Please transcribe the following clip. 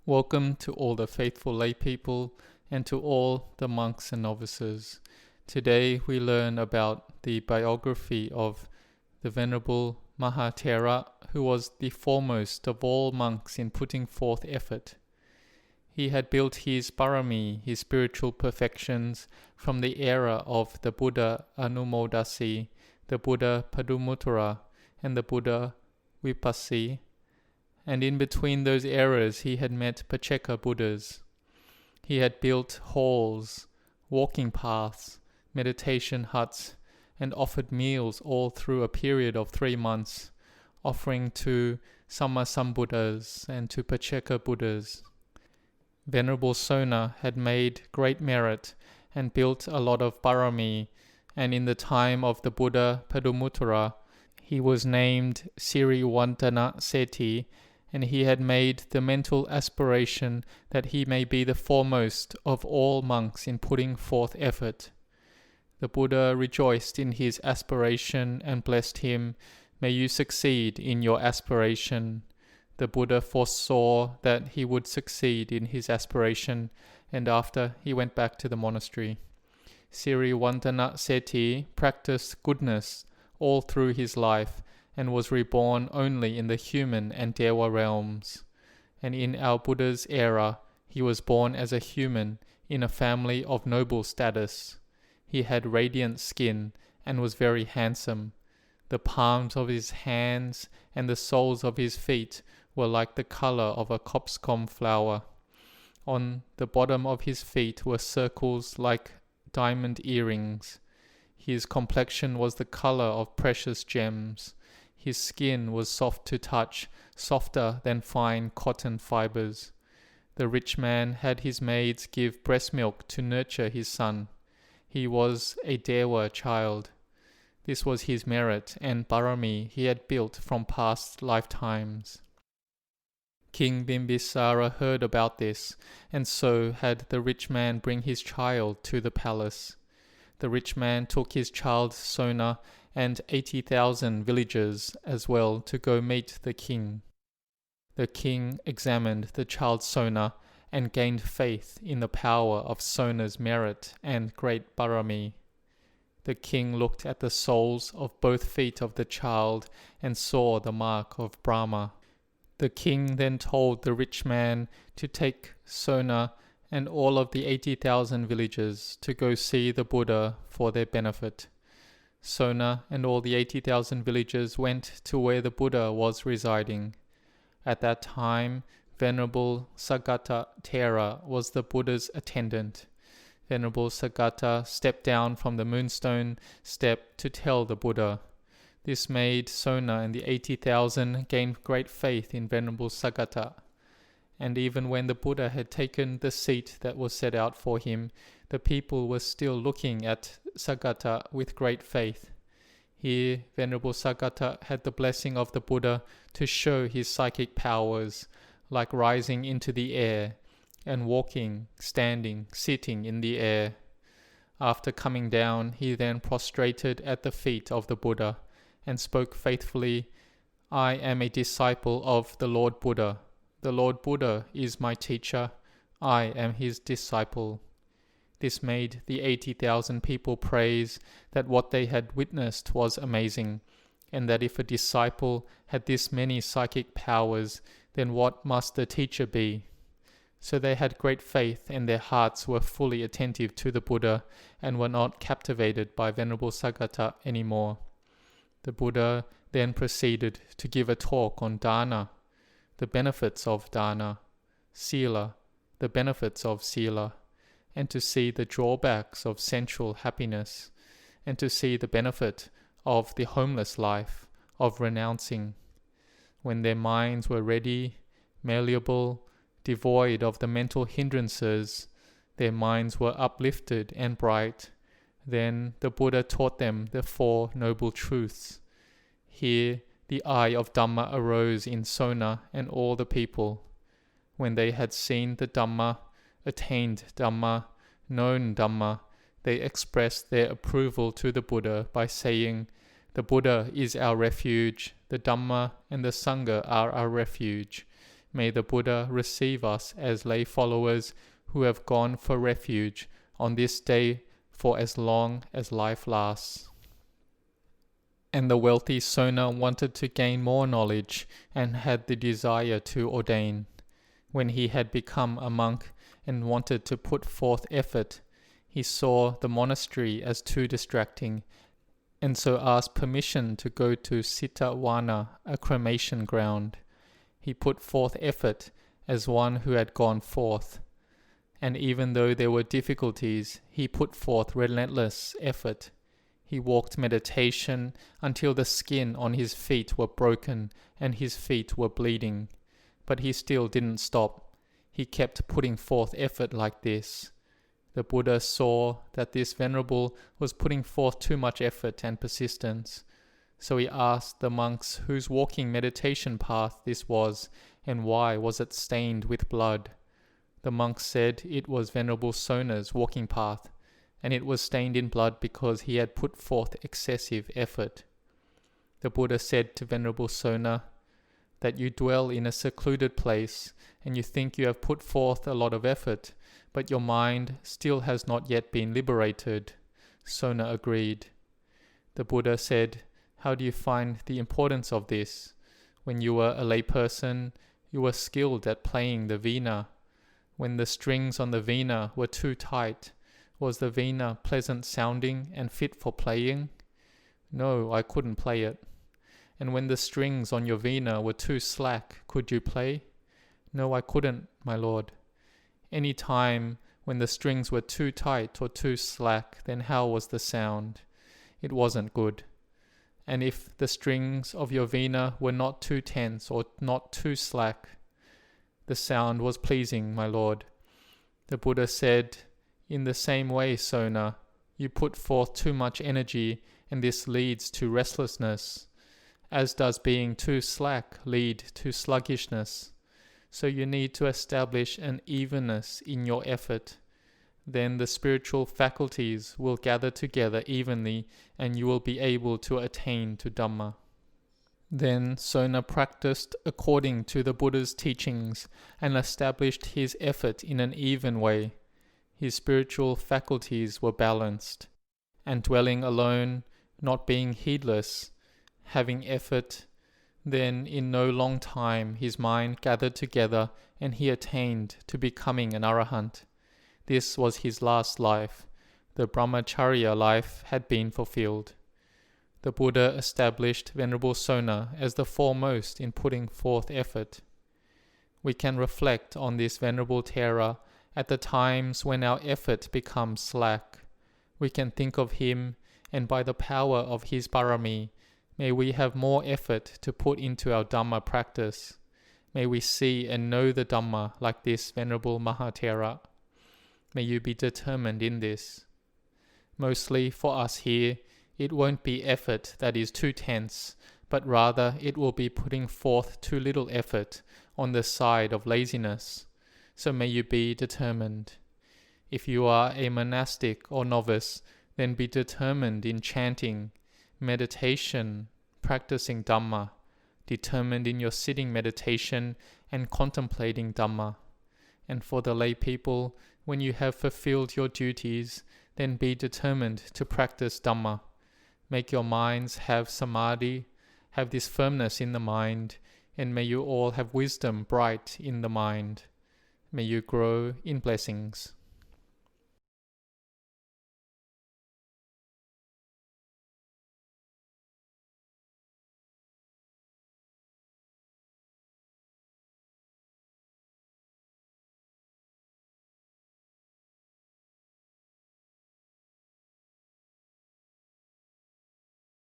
Welcome to all the faithful lay people and to all the monks and novices. Today we learn about the biography of the Venerable Mahathera, who was the foremost of all monks in putting forth effort. He had built his parami, his spiritual perfections, from the era of the Buddha Anumodasi, the Buddha Padumuttara, and the Buddha Vipassi. And in between those eras he had met Pacceka Buddhas. He had built halls, walking paths, meditation huts, and offered meals all through a period of 3 months, offering to Sammasambuddhas and to Pacceka Buddhas. Venerable Sona had made great merit and built a lot of parami, and in the time of the Buddha Padumuttara, he was named Siriwantana Seti, and he had made the mental aspiration that he may be the foremost of all monks in putting forth effort. The Buddha rejoiced in his aspiration and blessed him, "May you succeed in your aspiration." The Buddha foresaw that he would succeed in his aspiration, and after he went back to the monastery. Siriwantana Seti practiced goodness all through his life, and was reborn only in the human and Dewa realms. And in our Buddha's era, he was born as a human in a family of noble status. He had radiant skin and was very handsome. The palms of his hands and the soles of his feet were like the color of a copscomb flower. On the bottom of his feet were circles like diamond earrings. His complexion was the color of precious gems. His skin was soft to touch, softer than fine cotton fibers. The rich man had his maids give breast milk to nurture his son. He was a Dewa child. This was his merit and parami he had built from past lifetimes. King Bimbisara heard about this, and so had the rich man bring his child to the palace. The rich man took his child Sona and 80,000 villagers as well to go meet the king. The king examined the child Sona and gained faith in the power of Sona's merit and great parami. The king looked at the soles of both feet of the child and saw the mark of Brahma. The king then told the rich man to take Sona and all of the 80,000 villagers to go see the Buddha for their benefit. Sona and all the 80,000 villagers went to where the Buddha was residing. At that time, Venerable Sagata Thera was the Buddha's attendant. Venerable Sagata stepped down from the moonstone step to tell the Buddha. This made Sona and the 80,000 gain great faith in Venerable Sagata. And even when the Buddha had taken the seat that was set out for him, the people were still looking at Sagata with great faith. Here, Venerable Sagata had the blessing of the Buddha to show his psychic powers, like rising into the air, and walking, standing, sitting in the air. After coming down, he then prostrated at the feet of the Buddha, and spoke faithfully, "I am a disciple of the Lord Buddha. The Lord Buddha is my teacher. I am his disciple." This made the 80,000 people praise that what they had witnessed was amazing, and that if a disciple had this many psychic powers, then what must the teacher be? So they had great faith, and their hearts were fully attentive to the Buddha, and were not captivated by Venerable Sagata anymore. The Buddha then proceeded to give a talk on dana, the benefits of dana, sila, the benefits of sila, and to see the drawbacks of sensual happiness, and to see the benefit of the homeless life, of renouncing. When their minds were ready, malleable, devoid of the mental hindrances, their minds were uplifted and bright, then the Buddha taught them the 4 noble truths. Here the eye of Dhamma arose in Sona and all the people. When they had seen the Dhamma, attained Dhamma, known Dhamma, they expressed their approval to the Buddha by saying, "The Buddha is our refuge, the Dhamma and the Sangha are our refuge. May the Buddha receive us as lay followers who have gone for refuge on this day for as long as life lasts. And the wealthy Sona wanted to gain more knowledge and had the desire to ordain. When he had become a monk and wanted to put forth effort, he saw the monastery as too distracting, and so asked permission to go to Sitawana, a cremation ground. He put forth effort as one who had gone forth, and even though there were difficulties, he put forth relentless effort. He walked meditation until the skin on his feet were broken and his feet were bleeding. But he still didn't stop. He kept putting forth effort like this. The Buddha saw that this venerable was putting forth too much effort and persistence. So he asked the monks whose walking meditation path this was and why was it stained with blood. The monks said it was Venerable Sona's walking path, and it was stained in blood because he had put forth excessive effort. The Buddha said to Venerable Sona that you dwell in a secluded place and you think you have put forth a lot of effort, but your mind still has not yet been liberated. Sona agreed. The Buddha said, how do you find the importance of this? When you were a layperson, you were skilled at playing the veena. When the strings on the veena were too tight, was the veena pleasant sounding and fit for playing? No, I couldn't play it. And when the strings on your veena were too slack, could you play? No, I couldn't, my lord. Any time when the strings were too tight or too slack, then how was the sound? It wasn't good. And if the strings of your veena were not too tense or not too slack, the sound was pleasing, my lord. The Buddha said, in the same way, Sona, you put forth too much energy and this leads to restlessness, as does being too slack lead to sluggishness. So you need to establish an evenness in your effort. Then the spiritual faculties will gather together evenly and you will be able to attain to Dhamma. Then Sona practiced according to the Buddha's teachings and established his effort in an even way. His spiritual faculties were balanced, and dwelling alone, not being heedless, having effort, then in no long time his mind gathered together and he attained to becoming an arahant. This was his last life. The brahmacharya life had been fulfilled. The Buddha established Venerable Sona as the foremost in putting forth effort. We can reflect on this Venerable Thera at the times when our effort becomes slack. We can think of him, and by the power of his parami, may we have more effort to put into our Dhamma practice. May we see and know the Dhamma like this Venerable Mahathera. May you be determined in this. Mostly for us here, it won't be effort that is too tense, but rather it will be putting forth too little effort on the side of laziness. So may you be determined. If you are a monastic or novice, then be determined in chanting, meditation, practicing Dhamma, determined in your sitting meditation and contemplating Dhamma. And for the lay people, when you have fulfilled your duties, then be determined to practice Dhamma. Make your minds have samadhi, have this firmness in the mind, and may you all have wisdom bright in the mind. May you grow in blessings.